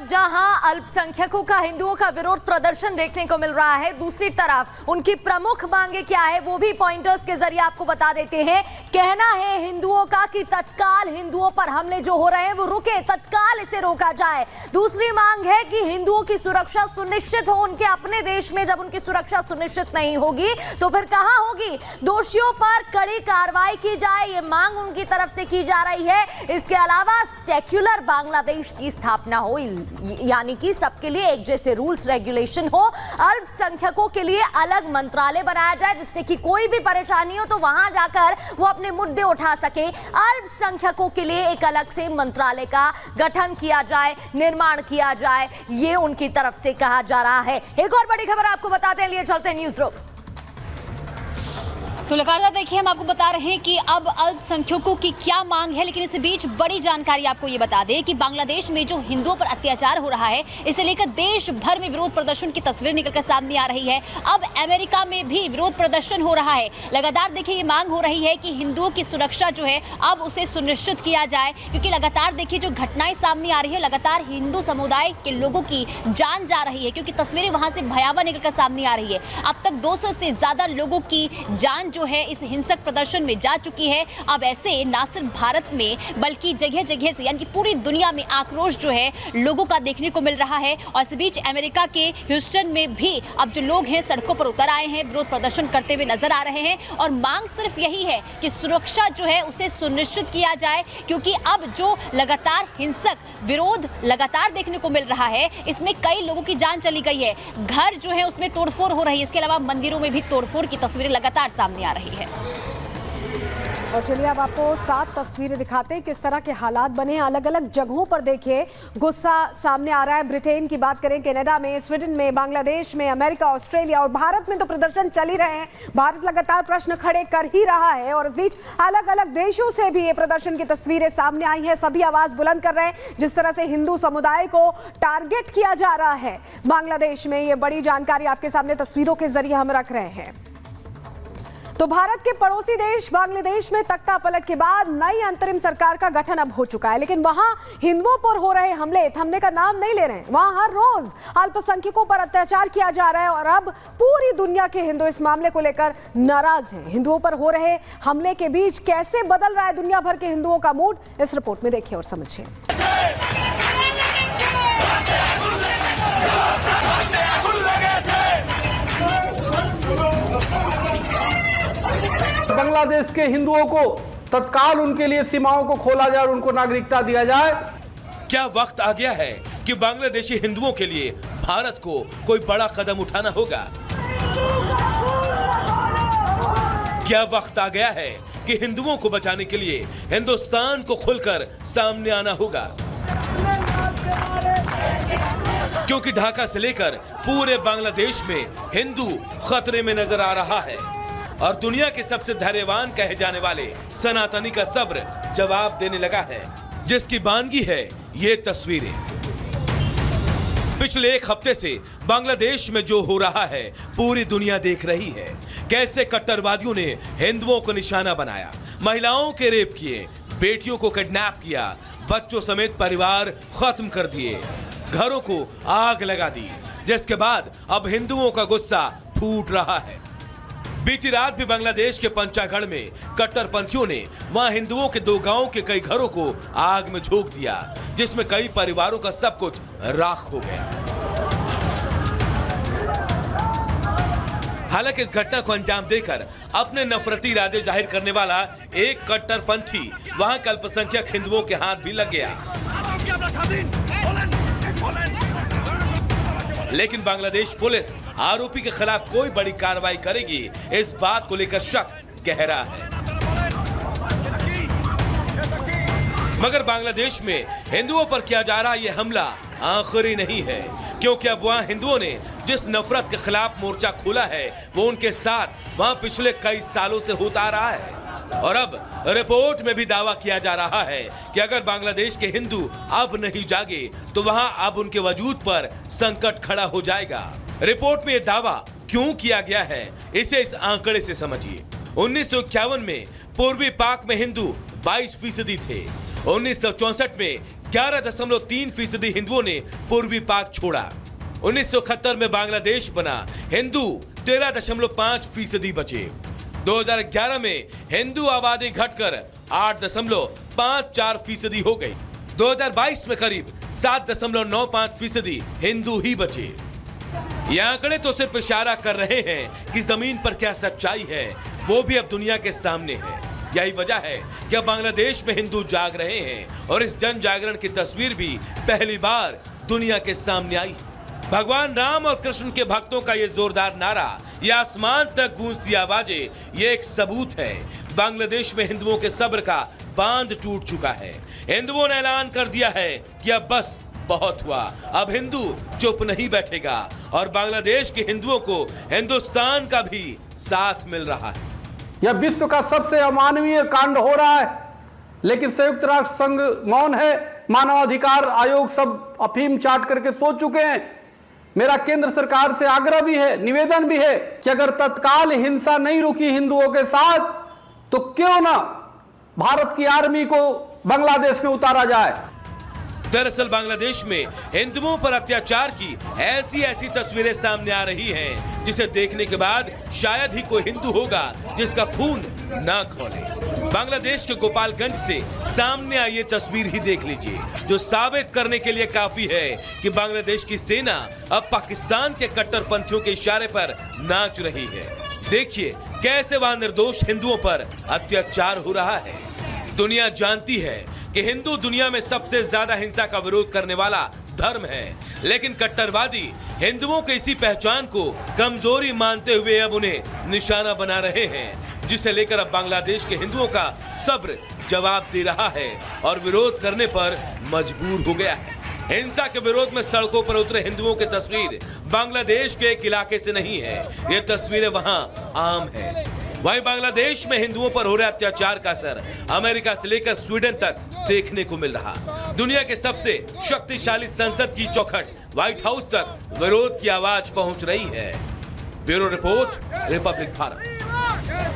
तरफ जहां अल्पसंख्यकों का हिंदुओं का विरोध प्रदर्शन देखने को मिल रहा है, दूसरी तरफ उनकी प्रमुख मांगे क्या है वो भी पॉइंटर्स के जरिए आपको बता देते हैं। कहना है हिंदुओं का कि तत्काल हिंदुओं पर हमले जो हो रहे हैं वो रुके, तत्काल इसे रोका जाए। दूसरी मांग है कि हिंदुओं की सुरक्षा सुनिश्चित हो उनके अपने देश में। जब उनकी सुरक्षा सुनिश्चित नहीं होगी तो फिर कहां होगी? दोषियों पर कड़ी कार्रवाई की जाए, ये मांग उनकी तरफ से की जा रही है। इसके अलावा सेक्युलर बांग्लादेश की स्थापना हो, यानी कि सबके लिए एक जैसे रूल्स रेगुलेशन हो। अल्पसंख्यकों के लिए अलग मंत्रालय बनाया जाए जिससे कि कोई भी परेशानी हो तो वहां जाकर वो अपने मुद्दे उठा सके। अल्पसंख्यकों के लिए एक अलग से मंत्रालय का गठन किया जाए, निर्माण किया जाए, ये उनकी तरफ से कहा जा रहा है। एक और बड़ी खबर आपको बताते हैं, लिए चलते हैं न्यूज रूम। तो लगातार देखिए, हम आपको बता रहे हैं कि अब अल्पसंख्यकों की क्या मांग है, लेकिन इस बीच बड़ी जानकारी आपको ये बता दें कि बांग्लादेश में जो हिंदुओं पर अत्याचार हो रहा है, इसे लेकर देश भर में विरोध प्रदर्शन की तस्वीर निकलकर सामने आ रही है। अब अमेरिका में भी विरोध प्रदर्शन हो रहा है। लगातार देखिए, ये मांग हो रही है कि हिंदुओं की सुरक्षा जो है अब उसे सुनिश्चित किया जाए, क्योंकि लगातार देखिए जो घटनाएं सामने आ रही है, लगातार हिंदू समुदाय के लोगों की जान जा रही है, क्योंकि तस्वीरें वहां से भयावह निकलकर सामने आ रही है। अब तक 200 से ज्यादा लोगों की जान जो है इस हिंसक प्रदर्शन में जा चुकी है। अब ऐसे ना सिर्फ भारत में बल्कि जगह जगह से यानी कि पूरी दुनिया में आक्रोश जो है लोगों का देखने को मिल रहा है। और इस बीच अमेरिका के ह्यूस्टन में भी अब जो लोग हैं सड़कों पर उतर आए हैं, विरोध प्रदर्शन करते हुए नजर आ रहे हैं। और मांग सिर्फ यही है कि सुरक्षा जो है उसे सुनिश्चित किया जाए, क्योंकि अब जो लगातार हिंसक विरोध लगातार देखने को मिल रहा है, इसमें कई लोगों की जान चली गई है, घर जो है उसमें तोड़फोड़ हो रही है। इसके अलावा मंदिरों में भी तोड़फोड़ की तस्वीरें लगातार सामने आ रही है। और चलिए अब आपको 7 तस्वीरें दिखाते हैं किस तरह के हालात बने हैं अलग अलग जगहों पर। देखिए गुस्सा सामने आ रहा है। ब्रिटेन की बात करें, कनाडा में, स्वीडन में, बांग्लादेश में, अमेरिका, ऑस्ट्रेलिया और भारत में तो प्रदर्शन चल ही रहे हैं। भारत लगातार प्रश्न खड़े कर ही रहा है और इस बीच अलग अलग देशों से भी ये प्रदर्शन की तस्वीरें सामने आई हैं। सभी आवाज बुलंद कर रहे हैं जिस तरह से हिंदू समुदाय को टारगेट किया जा रहा है बांग्लादेश में। ये बड़ी जानकारी आपके सामने तस्वीरों के जरिए हम रख रहे हैं। तो भारत के पड़ोसी देश बांग्लादेश में तख्ता पलट के बाद नई अंतरिम सरकार का गठन अब हो चुका है, लेकिन वहां हिंदुओं पर हो रहे हमले थमने का नाम नहीं ले रहे हैं। वहां हर रोज अल्पसंख्यकों पर अत्याचार किया जा रहा है और अब पूरी दुनिया के हिंदू इस मामले को लेकर नाराज हैं। हिंदुओं पर हो रहे हमले के बीच कैसे बदल रहा है दुनिया भर के हिंदुओं का मूड, इस रिपोर्ट में देखिए और समझिए। बांग्लादेश के हिंदुओं को तत्काल उनके लिए सीमाओं को खोला जाए और उनको नागरिकता दिया जाए। क्या वक्त आ गया है कि बांग्लादेशी हिंदुओं के लिए भारत को कोई बड़ा कदम उठाना होगा? क्या वक्त आ गया है कि हिंदुओं को बचाने के लिए हिंदुस्तान को खुलकर सामने आना होगा? क्योंकि ढाका से लेकर पूरे बांग्लादेश में हिंदू खतरे में नजर आ रहा है और दुनिया के सबसे धैर्यवान कहे जाने वाले सनातनी का सब्र जवाब देने लगा है, जिसकी बानगी है ये तस्वीरें। पिछले एक हफ्ते से बांग्लादेश में जो हो रहा है पूरी दुनिया देख रही है। कैसे कट्टरवादियों ने हिंदुओं को निशाना बनाया, महिलाओं के रेप किए, बेटियों को किडनैप किया, बच्चों समेत परिवार खत्म कर दिए, घरों को आग लगा दी, जिसके बाद अब हिंदुओं का गुस्सा फूट रहा है। बीती रात भी बांग्लादेश के पंचागढ़ में कट्टरपंथियों ने वहां हिंदुओं के 2 गांवों के कई घरों को आग में झोंक दिया, जिसमें कई परिवारों का सब कुछ राख हो गया। हालांकि इस घटना को अंजाम देकर अपने नफरती इरादे जाहिर करने वाला एक कट्टरपंथी वहां के अल्पसंख्यक हिंदुओं के हाथ भी लग गया। लेकिन बांग्लादेश पुलिस आरोपी के खिलाफ कोई बड़ी कार्रवाई करेगी, इस बात को लेकर शक गहरा है। मगर बांग्लादेश में हिंदुओं पर किया जा रहा यह हमला आखिरी नहीं है, क्योंकि अब वहां हिंदुओं ने जिस नफरत के खिलाफ मोर्चा खोला है वो उनके साथ वहां पिछले कई सालों से होता रहा है। और अब रिपोर्ट में भी दावा किया जा रहा है कि अगर बांग्लादेश के हिंदू अब नहीं जागे तो वहां अब उनके वजूद पर संकट खड़ा हो जाएगा। रिपोर्ट में यह दावा क्यों किया गया है, इसे इस आंकड़े से समझिए। 1951 में पूर्वी पाक में हिंदू 22% थे, 1964 में 11.3% हिंदुओं ने पूर्वी पाक छोड़ा। 1971 में बांग्लादेश बना, हिंदू 13.5% बचे। 2011 में हिंदू आबादी घटकर 8.54% हो गई। 2022 में करीब 7.95% हिंदू ही बचे। ये आंकड़े तो सिर्फ इशारा कर रहे हैं कि जमीन पर क्या सच्चाई है वो भी अब दुनिया के सामने है। यही वजह है कि अब बांग्लादेश में हिंदू जाग रहे हैं और इस जन जागरण की तस्वीर भी पहली बार दुनिया के सामने आई। भगवान राम और कृष्ण के भक्तों का ये जोरदार नारा, ये आसमान तक गूंजती आवाजें, ये एक सबूत है बांग्लादेश में हिंदुओं के सब्र का बांध टूट चुका है। हिंदुओं ने ऐलान कर दिया है कि अब बस बहुत हुआ, अब हिंदू चुप नहीं बैठेगा और बांग्लादेश के हिंदुओं को हिंदुस्तान का भी साथ मिल रहा है। यह विश्व का सबसे अमानवीय कांड हो रहा है, लेकिन संयुक्त राष्ट्र संघ मौन है। मानवाधिकार आयोग सब अफीम चाट करके सो चुके हैं। मेरा केंद्र सरकार से आग्रह भी है, निवेदन भी है कि अगर तत्काल हिंसा नहीं रुकी हिंदुओं के साथ तो क्यों ना भारत की आर्मी को बांग्लादेश में उतारा जाए। दरअसल बांग्लादेश में हिंदुओं पर अत्याचार की ऐसी तस्वीरें सामने आ रही हैं जिसे देखने के बाद शायद ही कोई हिंदू होगा जिसका खून ना खौले। बांग्लादेश के गोपालगंज से सामने आई ये तस्वीर ही देख लीजिए, जो साबित करने के लिए काफी है कि बांग्लादेश की सेना अब पाकिस्तान के कट्टरपंथियों के इशारे पर नाच रही है। देखिए कैसे वहां निर्दोष हिंदुओं पर अत्याचार हो रहा है। दुनिया जानती है कि हिंदू दुनिया में सबसे ज्यादा हिंसा का विरोध करने वाला धर्म है, लेकिन कट्टरवादी हिंदुओं की इसी पहचान को कमजोरी मानते हुए अब उन्हें निशाना बना रहे हैं, जिसे लेकर अब बांग्लादेश के हिंदुओं का सब्र जवाब दे रहा है और विरोध करने पर मजबूर हो गया है। हिंसा के विरोध में सड़कों पर उतरे हिंदुओं की तस्वीर बांग्लादेश के एक इलाके से नहीं है, ये तस्वीरें वहां आम है। वहीं बांग्लादेश में हिंदुओं पर हो रहे अत्याचार का असर अमेरिका से लेकर स्वीडन तक देखने को मिल रहा। दुनिया के सबसे शक्तिशाली संसद की चौखट व्हाइट हाउस तक विरोध की आवाज पहुंच रही है। Bureau report, Republic Bharat.